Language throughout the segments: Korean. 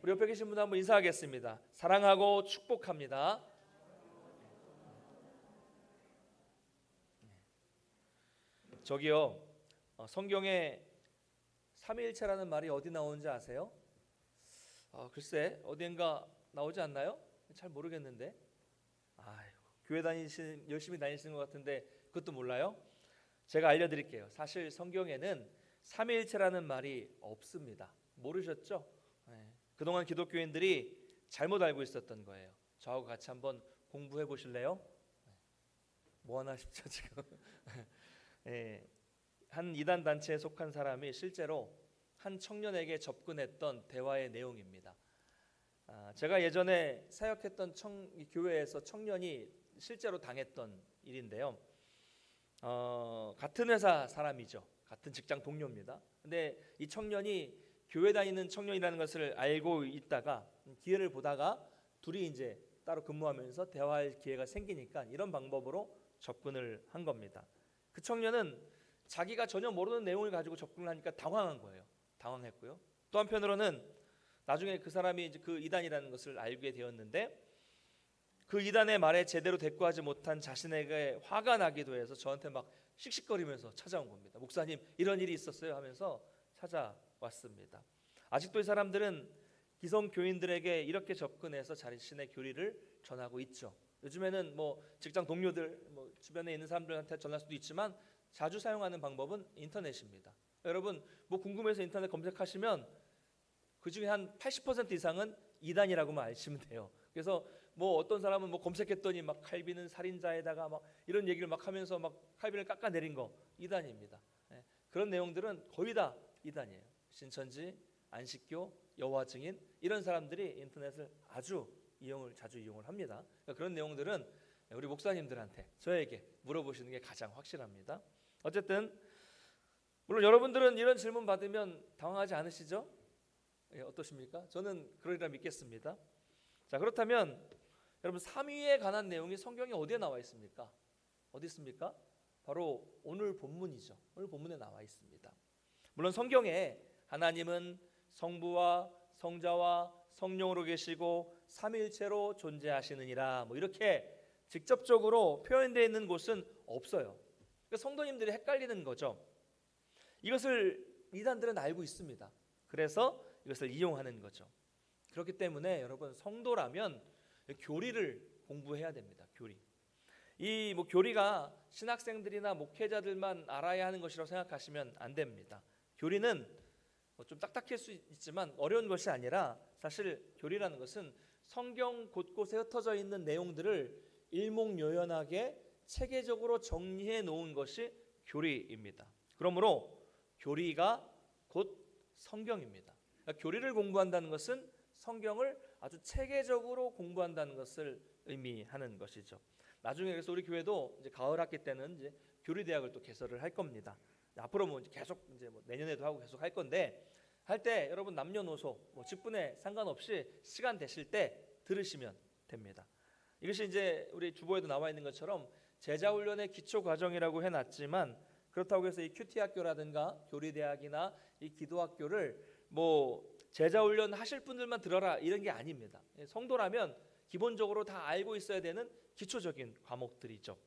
우리 옆에 계신 분 한번 인사하겠습니다. 사랑하고 축복합니다. 저기요, 성경에 삼위일체라는 말이 어디 나오는지 아세요? 글쎄 어디인가 나오지 않나요? 잘 모르겠는데. 아이고, 교회 열심히 다니시는 것 같은데 그것도 몰라요? 제가 알려드릴게요. 사실 성경에는 삼위일체라는 말이 없습니다. 모르셨죠? 네. 그동안 기독교인들이 잘못 알고 있었던 거예요. 저하고 같이 한번 공부해 보실래요? 뭐 하나 싶죠 지금. 네. 한 이단 단체에 속한 사람이 실제로 한 청년에게 접근했던 대화의 내용입니다. 제가 예전에 사역했던 교회에서 청년이 실제로 당했던 일인데요. 같은 회사 사람이죠. 같은 직장 동료입니다. 근데 이 청년이 교회 다니는 청년이라는 것을 알고 있다가 기회를 보다가 둘이 이제 따로 근무하면서 대화할 기회가 생기니까 이런 방법으로 접근을 한 겁니다. 그 청년은 자기가 전혀 모르는 내용을 가지고 접근을 하니까 당황한 거예요. 당황했고요. 또 한편으로는 나중에 그 사람이 이제 그 이단이라는 것을 알게 되었는데 그 이단의 말에 제대로 대꾸하지 못한 자신에게 화가 나기도 해서 저한테 막 씩씩거리면서 찾아온 겁니다. 목사님, 이런 일이 있었어요 하면서 찾아왔습니다. 아직도 이 사람들은 기성 교인들에게 이렇게 접근해서 자신의 교리를 전하고 있죠. 요즘에는 뭐 직장 동료들, 뭐 주변에 있는 사람들한테 전할 수도 있지만 자주 사용하는 방법은 인터넷입니다. 여러분 뭐 궁금해서 인터넷 검색하시면 그 중에 한 80% 이상은 이단이라고만 아시면 돼요. 그래서 뭐 어떤 사람은 뭐 검색했더니 막 칼빈은 살인자에다가 막 이런 얘기를 막 하면서 막 칼빈을 깎아내린 거 이단입니다. 예, 그런 내용들은 거의 다 이단이에요. 신천지, 안식교, 여호와 증인 이런 사람들이 인터넷을 자주 이용을 합니다. 그러니까 그런 내용들은 우리 목사님들한테 저에게 물어보시는 게 가장 확실합니다. 어쨌든 물론 여러분들은 이런 질문 받으면 당황하지 않으시죠? 예, 어떠십니까? 저는 그러리라 믿겠습니다. 자, 그렇다면 여러분 삼위에 관한 내용이 성경에 어디에 나와 있습니까? 어디 있습니까? 바로 오늘 본문이죠. 오늘 본문에 나와 있습니다. 물론 성경에 하나님은 성부와 성자와 성령으로 계시고 삼위일체로 존재하시느니라 뭐 이렇게 직접적으로 표현되어 있는 곳은 없어요. 그러니까 성도님들이 헷갈리는 거죠. 이것을 이단들은 알고 있습니다. 그래서 이것을 이용하는 거죠. 그렇기 때문에 여러분 성도라면 교리를 공부해야 됩니다. 교리. 이 뭐 교리가 신학생들이나 목회자들만 알아야 하는 것이라고 생각하시면 안 됩니다. 교리는 좀 딱딱할 수 있지만 어려운 것이 아니라 사실 교리라는 것은 성경 곳곳에 흩어져 있는 내용들을 일목요연하게 체계적으로 정리해 놓은 것이 교리입니다. 그러므로 교리가 곧 성경입니다. 그러니까 교리를 공부한다는 것은 성경을 아주 체계적으로 공부한다는 것을 의미하는 것이죠. 나중에 그래서 우리 교회도 이제 가을 학기 때는 이제 교리 대학을 또 개설을 할 겁니다. 앞으로 뭐 계속 이제 뭐 내년에도 하고 계속 할 건데 할 때 여러분 남녀노소 뭐 직분에 상관없이 시간 되실 때 들으시면 됩니다. 이것이 이제 우리 주보에도 나와 있는 것처럼 제자훈련의 기초 과정이라고 해놨지만 그렇다고 해서 이 큐티 학교라든가 교리 대학이나 이 기도학교를 뭐 제자훈련 하실 분들만 들어라 이런 게 아닙니다. 성도라면 기본적으로 다 알고 있어야 되는 기초적인 과목들이죠.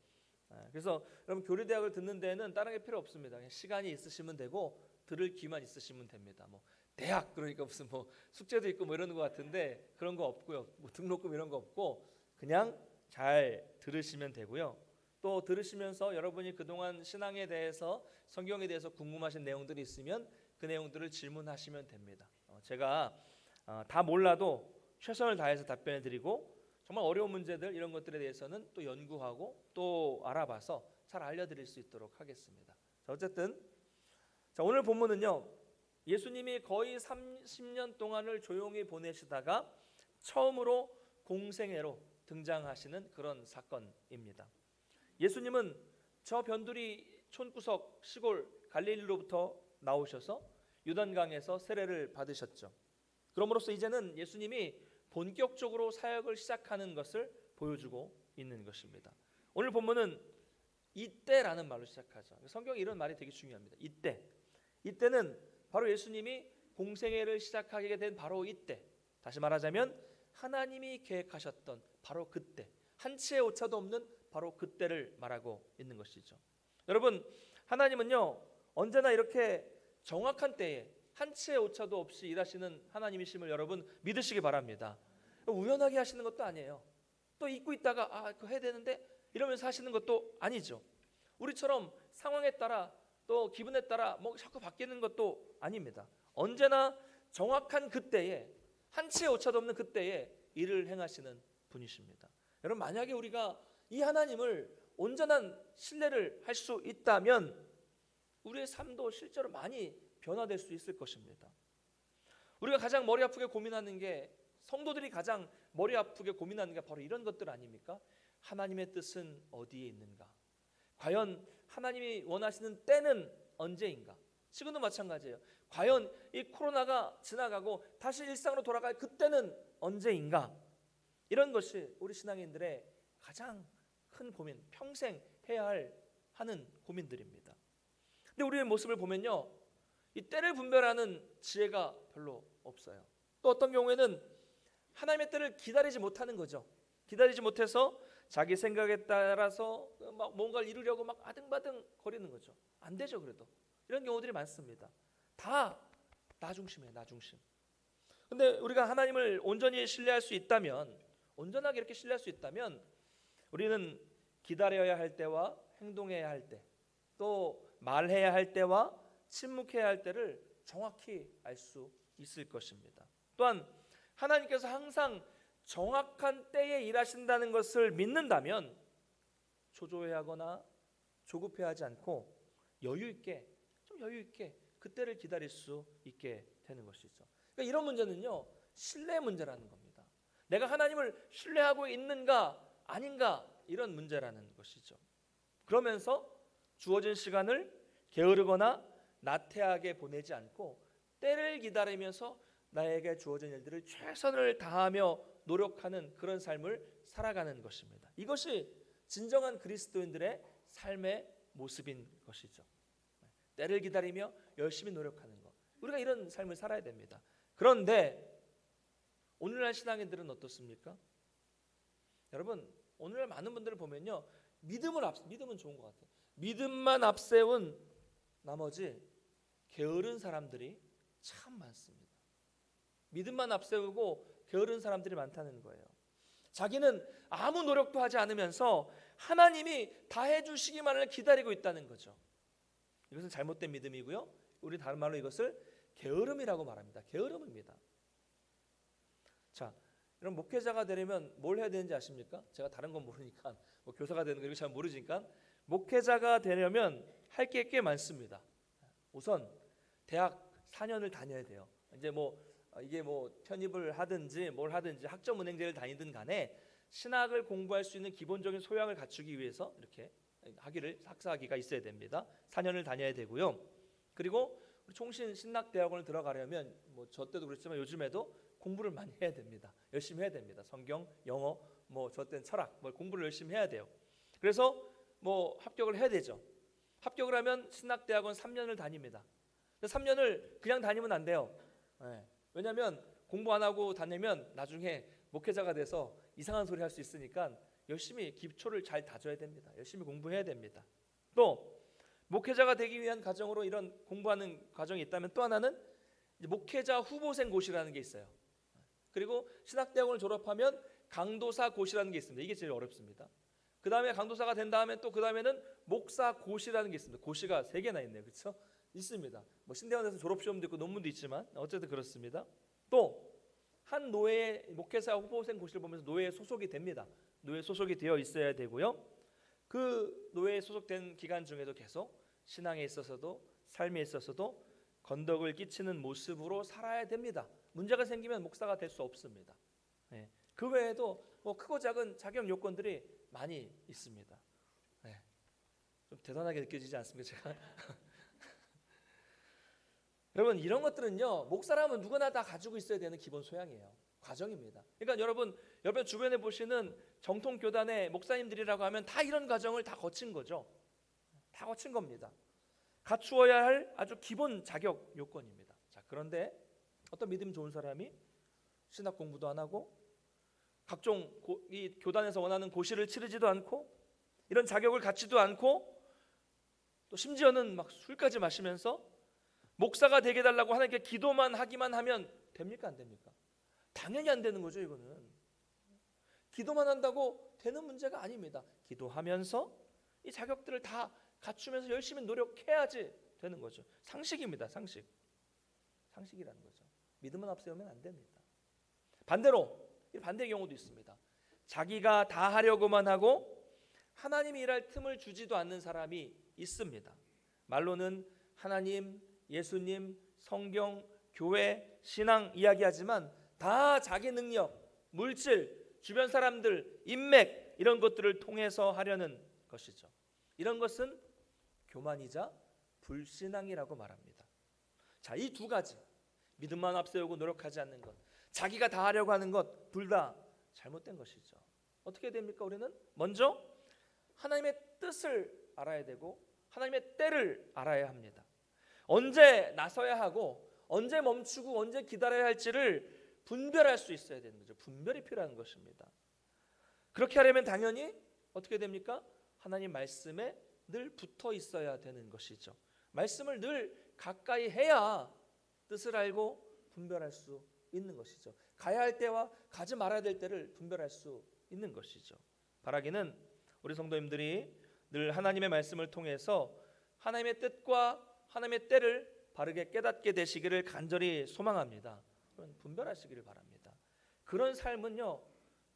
그래서 여러분 교리대학을 듣는 데는 다른 게 필요 없습니다. 그냥 시간이 있으시면 되고 들을 기만 있으시면 됩니다. 뭐 대학 그러니까 무슨 뭐 숙제도 있고 뭐 이러는 것 같은데 그런 거 없고요. 뭐 등록금 이런 거 없고 그냥 잘 들으시면 되고요. 또 들으시면서 여러분이 그동안 신앙에 대해서 성경에 대해서 궁금하신 내용들이 있으면 그 내용들을 질문하시면 됩니다. 제가 다 몰라도 최선을 다해서 답변해 드리고 정말 어려운 문제들 이런 것들에 대해서는 또 연구하고 또 알아봐서 잘 알려드릴 수 있도록 하겠습니다. 자, 어쨌든 오늘 본문은요 예수님이 거의 30년 동안을 조용히 보내시다가 처음으로 공생애로 등장하시는 그런 사건입니다. 예수님은 저 변두리 촌구석 시골 갈릴리로부터 나오셔서 요단강에서 세례를 받으셨죠. 그럼으로써 이제는 예수님이 본격적으로 사역을 시작하는 것을 보여주고 있는 것입니다. 오늘 본문은 이때라는 말로 시작하죠. 성경에 이런 말이 되게 중요합니다. 이때는 바로 예수님이 공생애를 시작하게 된 바로 이때. 다시 말하자면 하나님이 계획하셨던 바로 그때, 한치의 오차도 없는 바로 그때를 말하고 있는 것이죠. 여러분, 하나님은요 언제나 이렇게 정확한 때에 한치의 오차도 없이 일하시는 하나님이심을 여러분 믿으시기 바랍니다. 우연하게 하시는 것도 아니에요. 또 잊고 있다가 그거 해야 되는데 이러면서 하시는 것도 아니죠. 우리처럼 상황에 따라 또 기분에 따라 뭐 자꾸 바뀌는 것도 아닙니다. 언제나 정확한 그때에, 한치의 오차도 없는 그때에 일을 행하시는 분이십니다. 여러분, 만약에 우리가 이 하나님을 온전한 신뢰를 할 수 있다면 우리의 삶도 실제로 많이 변화될 수 있을 것입니다. 우리가 가장 머리 아프게 고민하는 게, 성도들이 가장 머리 아프게 고민하는 게 바로 이런 것들 아닙니까? 하나님의 뜻은 어디에 있는가? 과연 하나님이 원하시는 때는 언제인가? 지금도 마찬가지예요. 과연 이 코로나가 지나가고 다시 일상으로 돌아갈 그때는 언제인가? 이런 것이 우리 신앙인들의 가장 큰 고민, 평생 해야 하는 고민들입니다. 근데 우리의 모습을 보면요, 이 때를 분별하는 지혜가 별로 없어요. 또 어떤 경우에는 하나님의 때를 기다리지 못하는 거죠. 기다리지 못해서 자기 생각에 따라서 막 뭔가를 이루려고 막 아등바등 거리는 거죠. 안 되죠. 그래도 이런 경우들이 많습니다. 다 나 중심이에요. 나 중심. 근데 우리가 하나님을 온전히 신뢰할 수 있다면, 온전하게 이렇게 신뢰할 수 있다면 우리는 기다려야 할 때와 행동해야 할 때, 또 말해야 할 때와 침묵해야 할 때를 정확히 알 수 있을 것입니다. 또한 하나님께서 항상 정확한 때에 일하신다는 것을 믿는다면 초조해하거나 조급해하지 않고 여유 있게 그때를 기다릴 수 있게 되는 것이죠. 그러니까 이런 문제는요, 신뢰 문제라는 겁니다. 내가 하나님을 신뢰하고 있는가 아닌가, 이런 문제라는 것이죠. 그러면서 주어진 시간을 게으르거나 나태하게 보내지 않고 때를 기다리면서 나에게 주어진 일들을 최선을 다하며 노력하는 그런 삶을 살아가는 것입니다. 이것이 진정한 그리스도인들의 삶의 모습인 것이죠. 때를 기다리며 열심히 노력하는 것, 우리가 이런 삶을 살아야 됩니다. 그런데 오늘날 신앙인들은 어떻습니까? 여러분, 오늘날 많은 분들을 보면요, 믿음은 좋은 것 같아요. 믿음만 앞세운 나머지 게으른 사람들이 참 많습니다. 믿음만 앞세우고 게으른 사람들이 많다는 거예요. 자기는 아무 노력도 하지 않으면서 하나님이 다 해주시기만을 기다리고 있다는 거죠. 이것은 잘못된 믿음이고요, 우리 다른 말로 이것을 게으름이라고 말합니다. 게으름입니다. 자, 여러분, 목회자가 되려면 뭘 해야 되는지 아십니까? 제가 다른 건 모르니까, 뭐 교사가 되는 거 이거 잘 모르니까, 목회자가 되려면 할 게 꽤 많습니다. 우선 대학 4년을 다녀야 돼요. 이제 이게 편입을 하든지 뭘 하든지 학점 은행제를 다니든 간에 신학을 공부할 수 있는 기본적인 소양을 갖추기 위해서 이렇게 학사학위가 있어야 됩니다. 4년을 다녀야 되고요. 그리고 총신 신학대학원을 들어가려면 저 때도 그랬지만 요즘에도 공부를 많이 해야 됩니다. 열심히 해야 됩니다. 성경, 영어, 저 때는 철학, 공부를 열심히 해야 돼요. 그래서 합격을 해야 되죠. 합격을 하면 신학대학원 3년을 다닙니다. 3년을 그냥 다니면 안 돼요. 왜냐하면 공부 안 하고 다니면 나중에 목회자가 돼서 이상한 소리 할 수 있으니까 열심히 기초를 잘 다져야 됩니다. 열심히 공부해야 됩니다. 또 목회자가 되기 위한 과정으로 이런 공부하는 과정이 있다면, 또 하나는 목회자 후보생 고시라는 게 있어요. 그리고 신학대학원을 졸업하면 강도사 고시라는 게 있습니다. 이게 제일 어렵습니다. 그 다음에 강도사가 된 다음에 또 그 다음에는 목사 고시라는 게 있습니다. 고시가 3개나 있네요. 그렇죠? 있습니다. 신대원에서 졸업시험도 있고 논문도 있지만 어쨌든 그렇습니다. 또 한 노회의 목회자 후보생 고시를 보면서 노회에 소속이 됩니다. 노회에 소속이 되어 있어야 되고요. 그 노회에 소속된 기간 중에도 계속 신앙에 있어서도 삶에 있어서도 건덕을 끼치는 모습으로 살아야 됩니다. 문제가 생기면 목사가 될 수 없습니다. 그 외에도 크고 작은 자격 요건들이 많이 있습니다. 좀 대단하게 느껴지지 않습니까, 제가? 여러분, 이런 것들은요, 목사라면 누구나 다 가지고 있어야 되는 기본 소양이에요. 과정입니다. 그러니까 여러분 주변에 보시는 정통 교단의 목사님들이라고 하면 다 이런 과정을 다 거친 거죠. 다 거친 겁니다. 갖추어야 할 아주 기본 자격 요건입니다. 자, 그런데 어떤 믿음 좋은 사람이 신학 공부도 안 하고 각종 이 교단에서 원하는 고시를 치르지도 않고 이런 자격을 갖지도 않고 또 심지어는 막 술까지 마시면서 목사가 되게 달라고 하나님께 기도만 하기만 하면 됩니까? 안 됩니까? 당연히 안 되는 거죠. 이거는 기도만 한다고 되는 문제가 아닙니다. 기도하면서 이 자격들을 다 갖추면서 열심히 노력해야지 되는 거죠. 상식입니다. 상식이라는 거죠. 믿음은 앞세우면 안 됩니다. 반대로 반대의 경우도 있습니다. 자기가 다 하려고만 하고 하나님이 일할 틈을 주지도 않는 사람이 있습니다. 말로는 하나님, 예수님, 성경, 교회, 신앙 이야기하지만 다 자기 능력, 물질, 주변 사람들, 인맥 이런 것들을 통해서 하려는 것이죠. 이런 것은 교만이자 불신앙이라고 말합니다. 자, 이 두 가지 믿음만 앞세우고 노력하지 않는 것, 자기가 다 하려고 하는 것 둘 다 잘못된 것이죠. 어떻게 됩니까? 우리는 먼저 하나님의 뜻을 알아야 되고 하나님의 때를 알아야 합니다. 언제 나서야 하고 언제 멈추고 언제 기다려야 할지를 분별할 수 있어야 되는 거죠. 분별이 필요한 것입니다. 그렇게 하려면 당연히 어떻게 됩니까? 하나님 말씀에 늘 붙어 있어야 되는 것이죠. 말씀을 늘 가까이 해야 뜻을 알고 분별할 수 있는 것이죠. 가야 할 때와 가지 말아야 될 때를 분별할 수 있는 것이죠. 바라기는 우리 성도님들이 늘 하나님의 말씀을 통해서 하나님의 뜻과 하나님의 때를 바르게 깨닫게 되시기를 간절히 소망합니다. 분별하시기를 바랍니다. 그런 삶은요,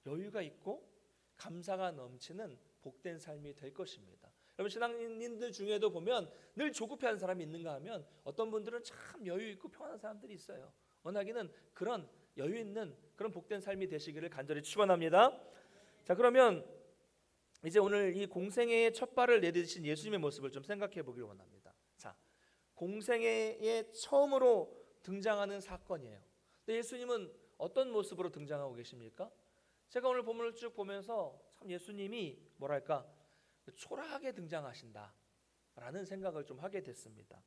여유가 있고 감사가 넘치는 복된 삶이 될 것입니다. 여러분, 신앙인들 중에도 보면 늘 조급해하는 사람이 있는가 하면 어떤 분들은 참 여유 있고 평안한 사람들이 있어요. 원하기는 그런 여유 있는 그런 복된 삶이 되시기를 간절히 축원합니다. 자, 그러면 이제 오늘 이 공생애의 첫 발을 내딛으신 예수님의 모습을 좀 생각해 보기를 원합니다. 자, 공생애에 처음으로 등장하는 사건이에요. 근데 예수님은 어떤 모습으로 등장하고 계십니까? 제가 오늘 본문을 쭉 보면서 참 예수님이 뭐랄까 초라하게 등장하신다라는 생각을 좀 하게 됐습니다.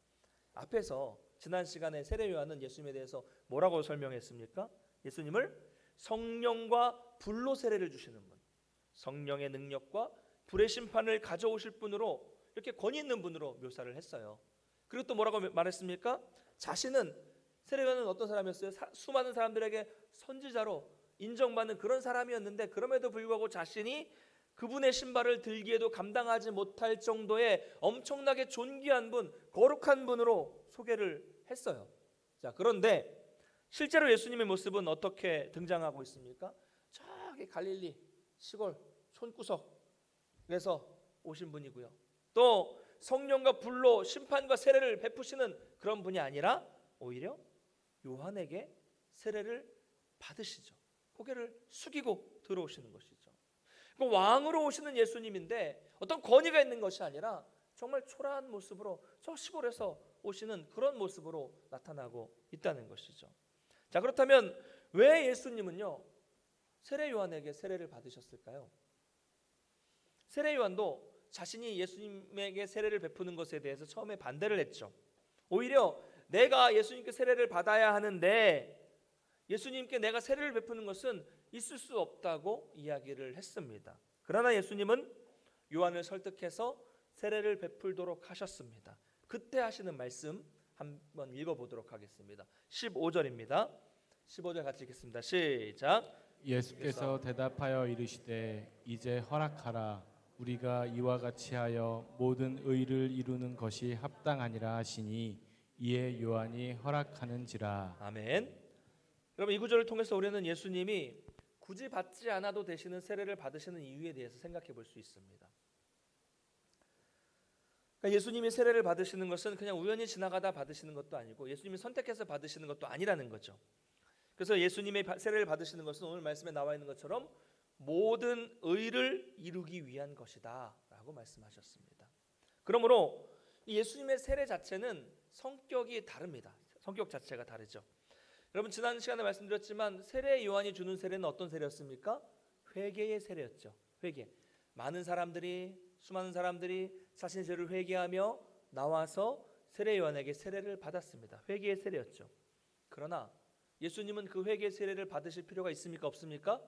앞에서 지난 시간에 세례 요한은 예수님에 대해서 뭐라고 설명했습니까? 예수님을 성령과 불로 세례를 주시는 분, 성령의 능력과 불의 심판을 가져오실 분으로 이렇게 권위 있는 분으로 묘사를 했어요. 그리고 또 뭐라고 말했습니까? 자신은 세례 요한은 어떤 사람이었어요? 수많은 사람들에게 선지자로 인정받는 그런 사람이었는데 그럼에도 불구하고 자신이 그분의 신발을 들기에도 감당하지 못할 정도의 엄청나게 존귀한 분, 거룩한 분으로 소개를 했어요. 자, 그런데 실제로 예수님의 모습은 어떻게 등장하고 있습니까? 저기 갈릴리 시골 촌구석에서 오신 분이고요. 또 성령과 불로 심판과 세례를 베푸시는 그런 분이 아니라 오히려 요한에게 세례를 받으시죠. 고개를 숙이고 들어오시는 것이죠. 왕으로 오시는 예수님인데 어떤 권위가 있는 것이 아니라 정말 초라한 모습으로 저 시골에서 오시는 그런 모습으로 나타나고 있다는 것이죠. 자, 그렇다면 왜 예수님은요 세례 요한에게 세례를 받으셨을까요? 세례 요한도 자신이 예수님에게 세례를 베푸는 것에 대해서 처음에 반대를 했죠. 오히려 내가 예수님께 세례를 받아야 하는데 예수님께 내가 세례를 베푸는 것은 있을 수 없다고 이야기를 했습니다. 그러나 예수님은 요한을 설득해서 세례를 베풀도록 하셨습니다. 그때 하시는 말씀 한번 읽어보도록 하겠습니다. 15절입니다. 15절 같이 읽겠습니다. 시작. 예수께서 대답하여 이르시되 이제 허락하라. 우리가 이와 같이 하여 모든 의를 이루는 것이 합당하니라 하시니 이에 요한이 허락하는지라. 아멘. 여러분, 이 구절을 통해서 우리는 예수님이 굳이 받지 않아도 되시는 세례를 받으시는 이유에 대해서 생각해 볼 수 있습니다. 그러니까 예수님이 세례를 받으시는 것은 그냥 우연히 지나가다 받으시는 것도 아니고 예수님이 선택해서 받으시는 것도 아니라는 거죠. 그래서 예수님의 세례를 받으시는 것은 오늘 말씀에 나와 있는 것처럼 모든 의를 이루기 위한 것이다 라고 말씀하셨습니다. 그러므로 예수님의 세례 자체는 성격이 다릅니다. 성격 자체가 다르죠. 여러분, 지난 시간에 말씀드렸지만 세례 요한이 주는 세례는 어떤 세례였습니까? 회개의 세례였죠. 회개. 수많은 사람들이 자신의 죄를 회개하며 나와서 세례 요한에게 세례를 받았습니다. 회개의 세례였죠. 그러나 예수님은 그 회개 세례를 받으실 필요가 있습니까? 없습니까?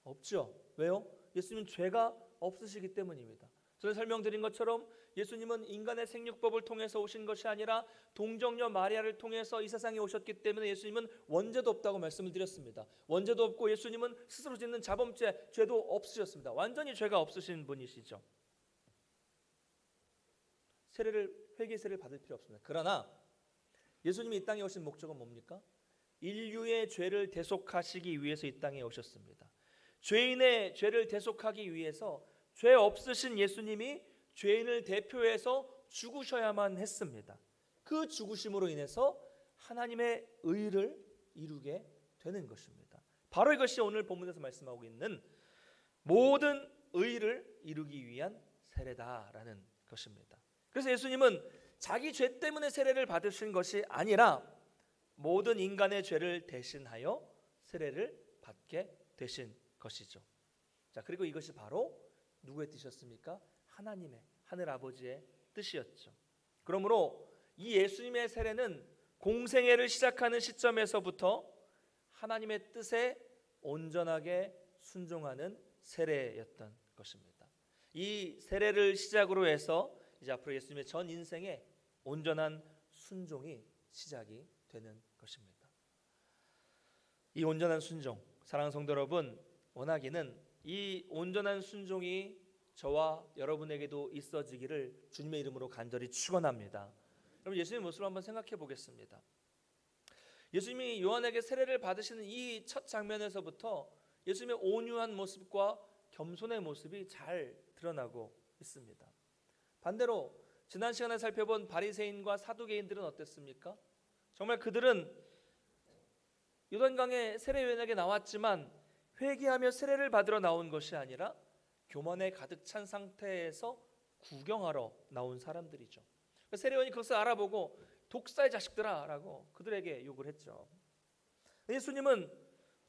없죠. 왜요? 예수님은 죄가 없으시기 때문입니다. 전에 설명드린 것처럼 예수님은 인간의 생육법을 통해서 오신 것이 아니라 동정녀 마리아를 통해서 이 세상에 오셨기 때문에 예수님은 원죄도 없다고 말씀을 드렸습니다. 원죄도 없고 예수님은 스스로 짓는 자범죄, 죄도 없으셨습니다. 완전히 죄가 없으신 분이시죠. 회개 세례를 받을 필요 없습니다. 그러나 예수님이 이 땅에 오신 목적은 뭡니까? 인류의 죄를 대속하시기 위해서 이 땅에 오셨습니다. 죄인의 죄를 대속하기 위해서 죄 없으신 예수님이 죄인을 대표해서 죽으셔야만 했습니다. 그 죽으심으로 인해서 하나님의 의를 이루게 되는 것입니다. 바로 이것이 오늘 본문에서 말씀하고 있는 모든 의를 이루기 위한 세례다라는 것입니다. 그래서 예수님은 자기 죄 때문에 세례를 받으신 것이 아니라 모든 인간의 죄를 대신하여 세례를 받게 되신 것이죠. 자, 그리고 이것이 바로 누구의 뜻이었습니까? 하나님의, 하늘 아버지의 뜻이었죠. 그러므로 이 예수님의 세례는 공생애를 시작하는 시점에서부터 하나님의 뜻에 온전하게 순종하는 세례였던 것입니다. 이 세례를 시작으로 해서 이제 앞으로 예수님의 전 인생에 온전한 순종이 시작이 되는 것입니다. 이 온전한 순종, 사랑하는 성도 여러분, 원하기는 이 온전한 순종이 저와 여러분에게도 있어지기를 주님의 이름으로 간절히 축원합니다. 여러분, 예수님의 모습을 한번 생각해 보겠습니다. 예수님이 요한에게 세례를 받으시는 이 첫 장면에서부터 예수님의 온유한 모습과 겸손의 모습이 잘 드러나고 있습니다. 반대로 지난 시간에 살펴본 바리새인과 사두개인들은 어땠습니까? 정말 그들은 요단강에 세례 요한에게 나왔지만 회개하며 세례를 받으러 나온 것이 아니라 교만에 가득 찬 상태에서 구경하러 나온 사람들이죠. 세례 요한이 그것을 알아보고 독사의 자식들아 라고 그들에게 욕을 했죠. 예수님은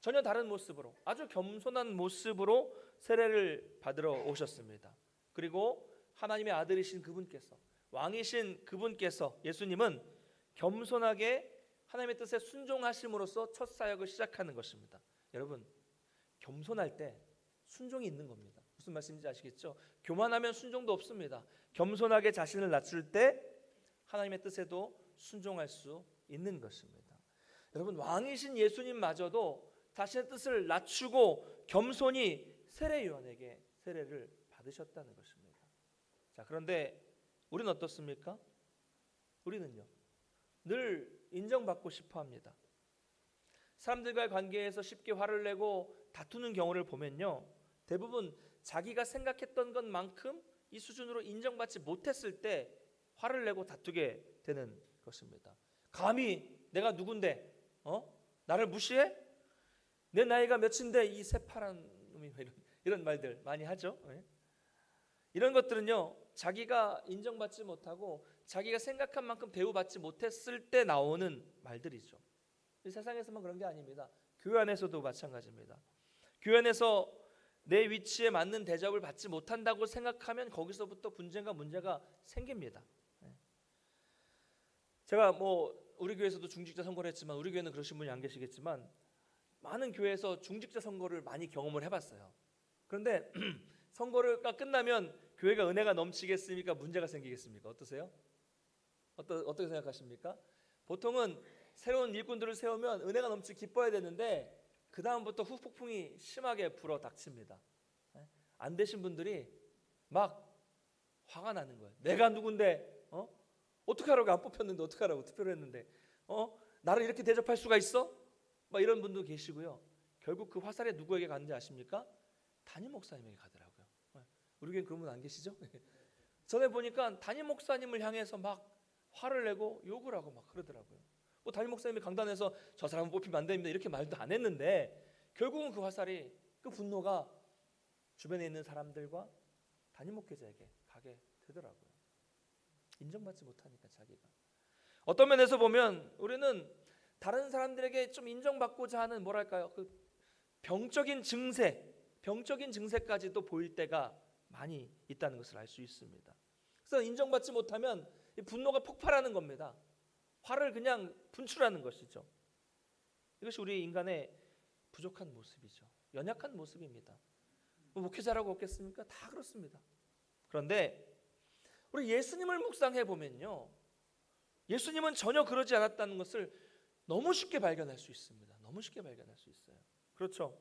전혀 다른 모습으로, 아주 겸손한 모습으로 세례를 받으러 오셨습니다. 그리고 하나님의 아들이신 그분께서, 왕이신 그분께서, 예수님은 겸손하게 하나님의 뜻에 순종하심으로써 첫 사역을 시작하는 것입니다. 여러분, 겸손할 때 순종이 있는 겁니다. 무슨 말씀인지 아시겠죠? 교만하면 순종도 없습니다. 겸손하게 자신을 낮출 때 하나님의 뜻에도 순종할 수 있는 것입니다. 여러분, 왕이신 예수님마저도 자신의 뜻을 낮추고 겸손히 세례 요한에게 세례를 받으셨다는 것입니다. 자, 그런데 우리는 어떻습니까? 우리는요, 늘 인정받고 싶어 합니다. 사람들과의 관계에서 쉽게 화를 내고 다투는 경우를 보면요, 대부분 자기가 생각했던 것만큼 이 수준으로 인정받지 못했을 때 화를 내고 다투게 되는 것입니다. 감히 내가 누군데 나를 무시해? 내 나이가 몇인데 이 새파란 놈이, 이런 말들 많이 하죠. 이런 것들은요, 자기가 인정받지 못하고 자기가 생각한 만큼 대우받지 못했을 때 나오는 말들이죠. 이 세상에서만 그런 게 아닙니다. 교회 안에서도 마찬가지입니다. 교회 안에서 내 위치에 맞는 대접을 받지 못한다고 생각하면 거기서부터 분쟁과 문제가 생깁니다. 제가 우리 교회에서도 중직자 선거를 했지만, 우리 교회는 그러신 분이 안 계시겠지만 많은 교회에서 중직자 선거를 많이 경험을 해봤어요. 그런데 선거가 끝나면 교회가 은혜가 넘치겠습니까? 문제가 생기겠습니까? 어떠세요? 어떻게 생각하십니까? 보통은 새로운 일꾼들을 세우면 은혜가 넘치 기뻐야 되는데 그 다음부터 후폭풍이 심하게 불어 닥칩니다. 안 되신 분들이 막 화가 나는 거예요. 내가 누군데 어떻게 하라고, 안 뽑혔는데 어떻게 하라고, 투표를 했는데 나를 이렇게 대접할 수가 있어? 막 이런 분도 계시고요. 결국 그 화살이 누구에게 갔는지 아십니까? 담임 목사님에게 가더라고요. 우리 교회는 그런 분 안 계시죠? 전에 보니까 담임 목사님을 향해서 막 화를 내고 욕을 하고 막 그러더라고요. 담임 목사님이 강단에서 저 사람은 뽑히면 안 됩니다 이렇게 말도 안 했는데 결국은 그 화살이, 그 분노가 주변에 있는 사람들과 담임 목회자에게 가게 되더라고요. 인정받지 못하니까 자기가. 어떤 면에서 보면 우리는 다른 사람들에게 좀 인정받고자 하는, 뭐랄까요, 그 병적인 증세까지도 보일 때가 많이 있다는 것을 알 수 있습니다. 그래서 인정받지 못하면 이 분노가 폭발하는 겁니다. 화를 그냥 분출하는 것이죠. 이것이 우리 인간의 부족한 모습이죠. 연약한 모습입니다. 목회자라고 없겠습니까? 다 그렇습니다. 그런데 우리 예수님을 묵상해 보면요, 예수님은 전혀 그러지 않았다는 것을 너무 쉽게 발견할 수 있습니다. 너무 쉽게 발견할 수 있어요. 그렇죠.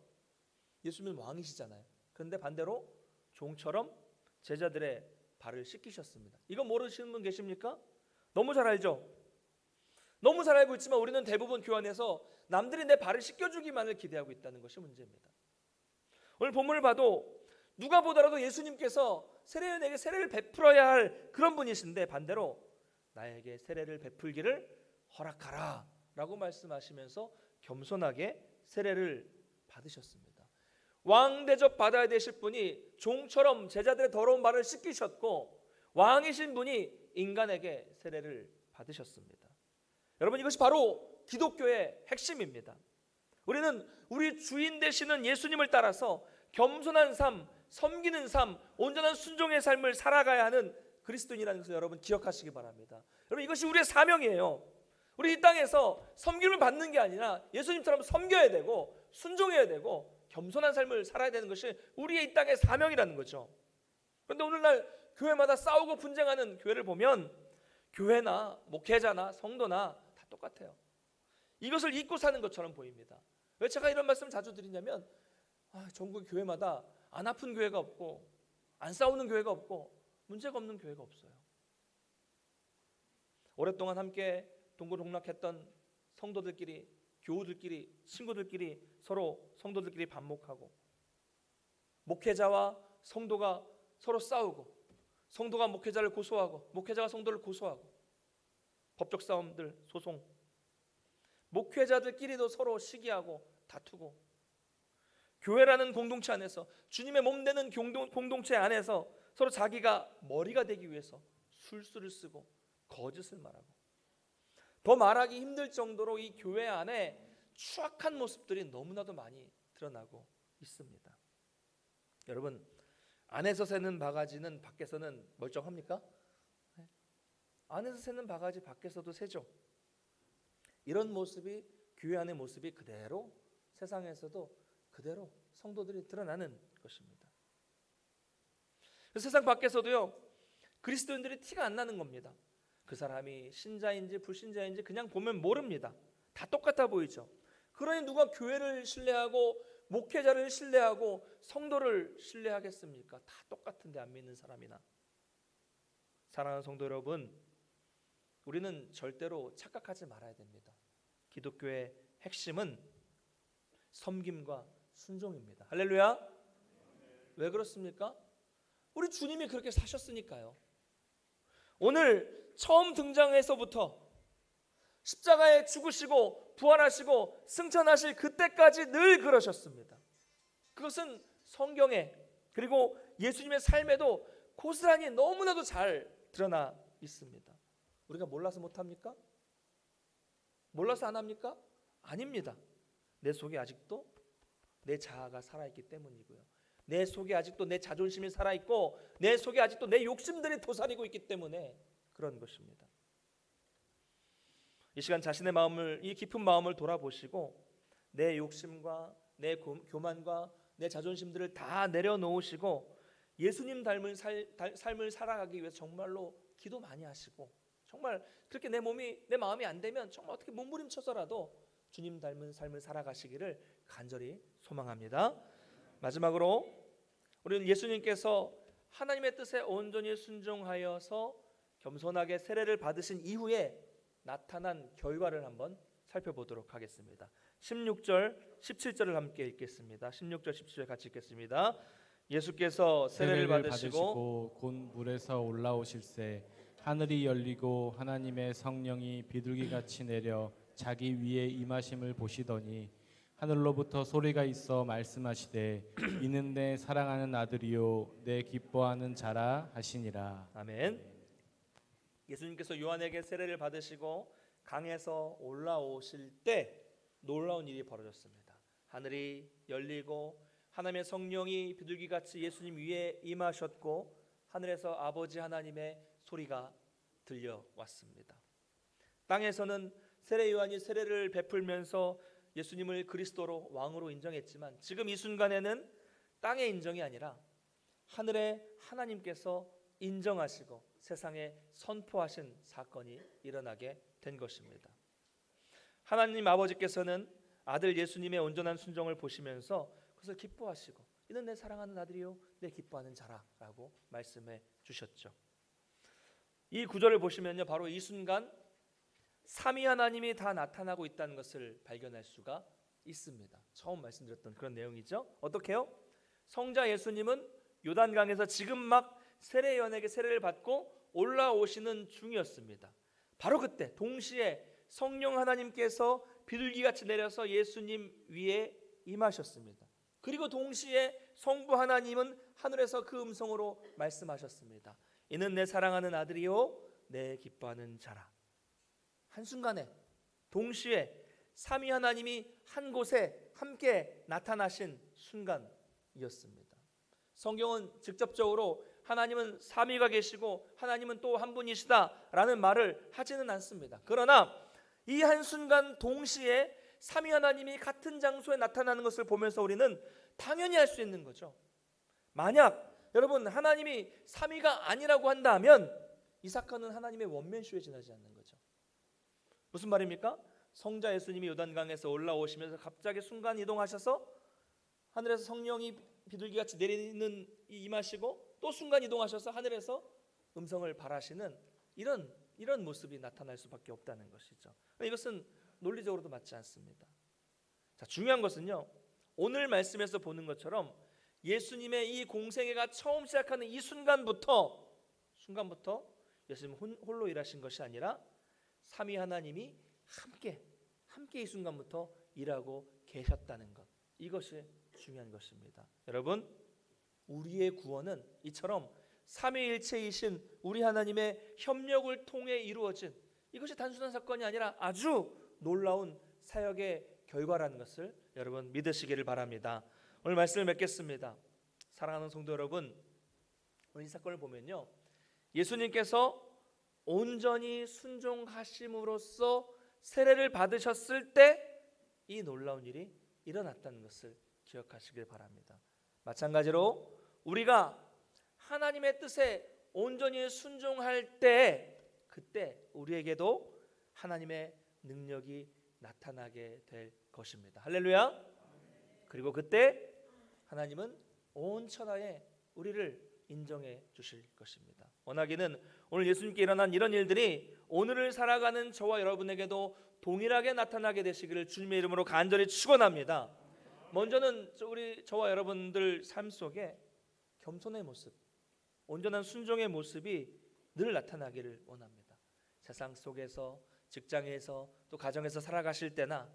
예수님은 왕이시잖아요. 그런데 반대로 종처럼 제자들의 발을 씻기셨습니다. 이거 모르시는 분 계십니까? 너무 잘 알죠? 너무 잘 알고 있지만 우리는 대부분 교회 안에서 남들이 내 발을 씻겨주기만을 기대하고 있다는 것이 문제입니다. 오늘 본문을 봐도 누가 보더라도 예수님께서 세례요한에게 세례를 베풀어야 할 그런 분이신데 반대로 나에게 세례를 베풀기를 허락하라 라고 말씀하시면서 겸손하게 세례를 받으셨습니다. 왕 대접 받아야 되실 분이 종처럼 제자들의 더러운 발을 씻기셨고, 왕이신 분이 인간에게 세례를 받으셨습니다. 여러분, 이것이 바로 기독교의 핵심입니다. 우리는 우리 주인 되시는 예수님을 따라서 겸손한 삶, 섬기는 삶, 온전한 순종의 삶을 살아가야 하는 그리스도인이라는 것을 여러분 기억하시기 바랍니다. 여러분, 이것이 우리의 사명이에요. 우리 이 땅에서 섬김을 받는 게 아니라 예수님처럼 섬겨야 되고 순종해야 되고 겸손한 삶을 살아야 되는 것이 우리의 이 땅의 사명이라는 거죠. 그런데 오늘날 교회마다 싸우고 분쟁하는 교회를 보면 교회나 목회자나 성도나 다 똑같아요. 이것을 잊고 사는 것처럼 보입니다. 왜 제가 이런 말씀을 자주 드리냐면 전국 교회마다 안 아픈 교회가 없고 안 싸우는 교회가 없고 문제가 없는 교회가 없어요. 오랫동안 함께 동고동락했던 성도들끼리, 교우들끼리, 친구들끼리 서로 성도들끼리 반목하고, 목회자와 성도가 서로 싸우고, 성도가 목회자를 고소하고 목회자가 성도를 고소하고, 법적 싸움들, 소송, 목회자들끼리도 서로 시기하고 다투고, 교회라는 공동체 안에서 주님의 몸 되는 공동체 안에서 서로 자기가 머리가 되기 위해서 술수를 쓰고 거짓을 말하고, 더 말하기 힘들 정도로 이 교회 안에 추악한 모습들이 너무나도 많이 드러나고 있습니다. 여러분, 안에서 새는 바가지는 밖에서는 멀쩡합니까? 안에서 새는 바가지 밖에서도 새죠. 이런 모습이 교회 안의 모습이 그대로 세상에서도 그대로 성도들이 드러나는 것입니다. 세상 밖에서도요, 그리스도인들이 티가 안 나는 겁니다. 그 사람이 신자인지 불신자인지 그냥 보면 모릅니다. 다 똑같아 보이죠. 그러니 누가 교회를 신뢰하고 목회자를 신뢰하고 성도를 신뢰하겠습니까? 다 똑같은데 안 믿는 사람이나. 사랑하는 성도 여러분, 우리는 절대로 착각하지 말아야 됩니다. 기독교의 핵심은 섬김과 순종입니다. 할렐루야. 왜 그렇습니까? 우리 주님이 그렇게 사셨으니까요. 오늘 처음 등장해서부터 십자가에 죽으시고 부활하시고 승천하실 그때까지 늘 그러셨습니다. 그것은 성경에 그리고 예수님의 삶에도 고스란히 너무나도 잘 드러나 있습니다. 우리가 몰라서 못합니까? 몰라서 안 합니까? 아닙니다. 내 속에 아직도 내 자아가 살아있기 때문이고요. 내 속에 아직도 내 자존심이 살아있고 내 속에 아직도 내 욕심들이 도사리고 있기 때문에 그런 것입니다. 이 시간 자신의 마음을, 이 깊은 마음을 돌아보시고 내 욕심과 내 교만과 내 자존심들을 다 내려놓으시고 예수님 닮은 삶을 살아가기 위해서 정말로 기도 많이 하시고, 정말 그렇게 내 마음이 안 되면 정말 어떻게 몸부림쳐서라도 주님 닮은 삶을 살아가시기를 간절히 소망합니다. 마지막으로 우리는 예수님께서 하나님의 뜻에 온전히 순종하여서 겸손하게 세례를 받으신 이후에 나타난 결과를 한번 살펴보도록 하겠습니다. 16절, 17절을 함께 읽겠습니다. 16절, 17절 같이 읽겠습니다. 예수께서 세례를 받으시고 곧 물에서 올라오실새 하늘이 열리고 하나님의 성령이 비둘기같이 내려 자기 위에 임하심을 보시더니 하늘로부터 소리가 있어 말씀하시되 이는 내 사랑하는 아들이요 내 기뻐하는 자라 하시니라. 아멘. 예수님께서 요한에게 세례를 받으시고 강에서 올라오실 때 놀라운 일이 벌어졌습니다. 하늘이 열리고 하나님의 성령이 비둘기같이 예수님 위에 임하셨고 하늘에서 아버지 하나님의 소리가 들려왔습니다. 땅에서는 세례 요한이 세례를 베풀면서 예수님을 그리스도로 왕으로 인정했지만 지금 이 순간에는 땅의 인정이 아니라 하늘의 하나님께서 인정하시고 세상에 선포하신 사건이 일어나게 된 것입니다. 하나님 아버지께서는 아들 예수님의 온전한 순종을 보시면서 그것을 기뻐하시고 이는 내 사랑하는 아들이요 내 기뻐하는 자라라고 말씀해 주셨죠. 이 구절을 보시면요, 바로 이 순간 삼위 하나님이 다 나타나고 있다는 것을 발견할 수가 있습니다. 처음 말씀드렸던 그런 내용이죠. 어떻게요? 성자 예수님은 요단강에서 지금 막 세례요한에게 세례를 받고 올라오시는 중이었습니다. 바로 그때 동시에 성령 하나님께서 비둘기같이 내려서 예수님 위에 임하셨습니다. 그리고 동시에 성부 하나님은 하늘에서 그 음성으로 말씀하셨습니다. 이는 내 사랑하는 아들이요 내 기뻐하는 자라. 한순간에 동시에 삼위 하나님이 한 곳에 함께 나타나신 순간이었습니다. 성경은 직접적으로 하나님은 삼위가 계시고 하나님은 또 한 분이시다라는 말을 하지는 않습니다. 그러나 이 한순간 동시에 삼위 하나님이 같은 장소에 나타나는 것을 보면서 우리는 당연히 알 수 있는 거죠. 만약 여러분 하나님이 삼위가 아니라고 한다면 이 사건은 하나님의 원맨쇼에 지나지 않는 거죠. 무슨 말입니까? 성자 예수님이 요단강에서 올라오시면서 갑자기 순간 이동하셔서 하늘에서 성령이 비둘기같이 내리는 임하시고 또 순간 이동하셔서 하늘에서 음성을 발하시는 이런 모습이 나타날 수밖에 없다는 것이죠. 이것은 논리적으로도 맞지 않습니다. 자, 중요한 것은요, 오늘 말씀에서 보는 것처럼 예수님의 이 공생애가 처음 시작하는 이 순간부터 예수님은 홀로 일하신 것이 아니라 삼위 하나님이 함께 이 순간부터 일하고 계셨다는 것, 이것이 중요한 것입니다. 여러분, 우리의 구원은 이처럼 삼위일체이신 우리 하나님의 협력을 통해 이루어진 이것이 단순한 사건이 아니라 아주 놀라운 사역의 결과라는 것을 여러분 믿으시기를 바랍니다. 오늘 말씀을 맺겠습니다. 사랑하는 성도 여러분, 오늘 이 사건을 보면요, 예수님께서 온전히 순종하심으로써 세례를 받으셨을 때 이 놀라운 일이 일어났다는 것을 기억하시길 바랍니다. 마찬가지로 우리가 하나님의 뜻에 온전히 순종할 때 그때 우리에게도 하나님의 능력이 나타나게 될 것입니다. 할렐루야. 그리고 그때 하나님은 온 천하에 우리를 인정해 주실 것입니다. 원하기는 오늘 예수님께 일어난 이런 일들이 오늘을 살아가는 저와 여러분에게도 동일하게 나타나게 되시기를 주님의 이름으로 간절히 축원합니다. 먼저는 저와 여러분들 삶 속에 겸손의 모습, 온전한 순종의 모습이 늘 나타나기를 원합니다. 세상 속에서, 직장에서, 또 가정에서 살아가실 때나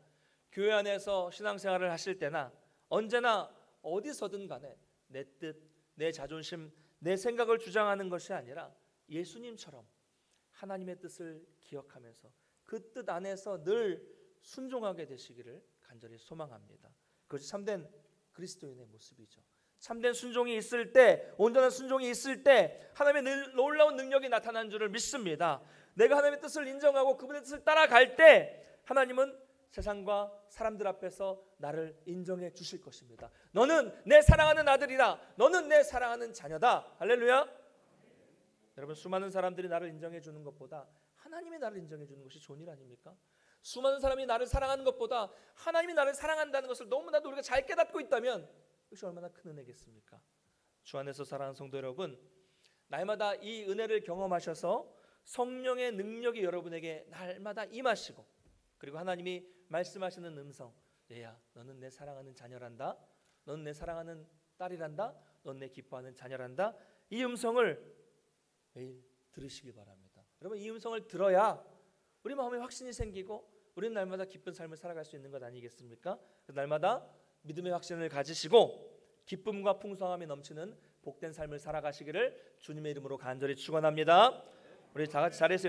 교회 안에서 신앙생활을 하실 때나 언제나 어디서든 간에 내 뜻, 내 자존심, 내 생각을 주장하는 것이 아니라 예수님처럼 하나님의 뜻을 기억하면서 그 뜻 안에서 늘 순종하게 되시기를 간절히 소망합니다. 그것이 참된 그리스도인의 모습이죠. 참된 순종이 있을 때, 온전한 순종이 있을 때 하나님의 놀라운 능력이 나타나는 줄을 믿습니다. 내가 하나님의 뜻을 인정하고 그분의 뜻을 따라갈 때 하나님은 세상과 사람들 앞에서 나를 인정해 주실 것입니다. 너는 내 사랑하는 아들이다. 너는 내 사랑하는 자녀다. 할렐루야. 여러분, 수많은 사람들이 나를 인정해 주는 것보다 하나님이 나를 인정해 주는 것이 좋은 일 아닙니까? 수많은 사람이 나를 사랑하는 것보다 하나님이 나를 사랑한다는 것을 너무나도 우리가 잘 깨닫고 있다면 이것이 얼마나 큰 은혜겠습니까? 주 안에서 사랑하는 성도 여러분, 날마다 이 은혜를 경험하셔서 성령의 능력이 여러분에게 날마다 임하시고, 그리고 하나님이 말씀하시는 음성, 얘야 너는 내 사랑하는 자녀란다, 너는 내 사랑하는 딸이란다, 너는 내 기뻐하는 자녀란다, 이 음성을 매일 들으시기 바랍니다. 여러분, 이 음성을 들어야 우리 마음에 확신이 생기고 우리는 날마다 기쁜 삶을 살아갈 수 있는 것 아니겠습니까? 날마다 믿음의 확신을 가지시고 기쁨과 풍성함이 넘치는 복된 삶을 살아가시기를 주님의 이름으로 간절히 축원합니다. 우리 다 같이 자리에서